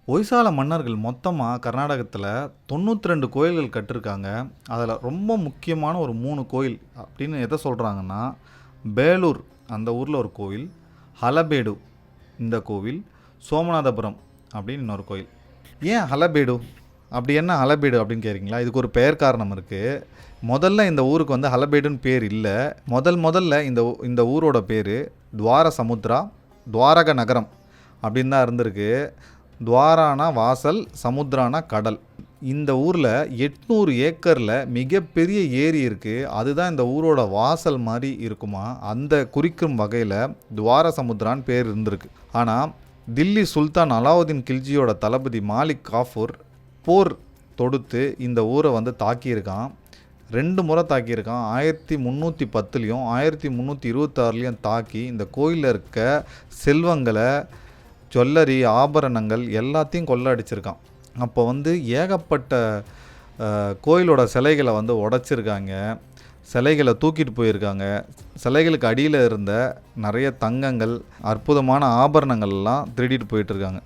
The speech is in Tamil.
ஹொய்சால மன்னர்கள் மொத்தமாக கர்நாடகத்தில் 92 கோயில்கள் கட்டிருக்காங்க. அதில் ரொம்ப முக்கியமான ஒரு 3 கோயில் அப்படின்னு எதை சொல்கிறாங்கன்னா, பேலூர் அந்த ஊரில் ஒரு கோவில், ஹலபேடு இந்த கோவில், சோமநாதபுரம் அப்படின்னு இன்னொரு கோயில். ஏன் ஹலபேடு? அப்படி என்ன ஹலபேடு அப்படின்னு கேட்குறீங்களா? இதுக்கு ஒரு பெயர் காரணம் இருக்குது. முதல்ல இந்த ஊருக்கு வந்து ஹலபேடுன்னு பேர் இல்லை. முதல்ல இந்த ஊரோட பேர் துவார சமுத்ரா, துவாரக நகரம் அப்படின்னு தான் இருந்திருக்கு. துவாரானா வாசல், சமுத்திரானா கடல். இந்த ஊரில் 800 ஏக்கரில் மிகப்பெரிய ஏரி இருக்குது. அதுதான் இந்த ஊரோட வாசல் மாதிரி இருக்குமா. அந்த குறிக்கும் வகையில் துவார சமுத்திரான்னு பேர் இருந்திருக்கு. ஆனால் தில்லி சுல்தான் அலாவுதீன் கில்ஜியோட தளபதி மாலிக் காஃபூர் போர் தொடுத்து இந்த ஊரை வந்து தாக்கியிருக்கான். 2 முறை தாக்கியிருக்கான். 1310லையும் 1326லையும் தாக்கி இந்த கோயிலில் இருக்க செல்வங்களை, ஜுவல்லரி, ஆபரணங்கள் எல்லாத்தையும் கொள்ள அடிச்சிருக்கான். அப்போ வந்து ஏகப்பட்ட கோயிலோட சிலைகளை வந்து உடைச்சிருக்காங்க, சிலைகளை தூக்கிட்டு போயிருக்காங்க. சிலைகளுக்கு அடியில் இருந்த நிறைய தங்கங்கள், அற்புதமான ஆபரணங்கள்லாம் திருடிட்டு போயிட்டுருக்காங்க.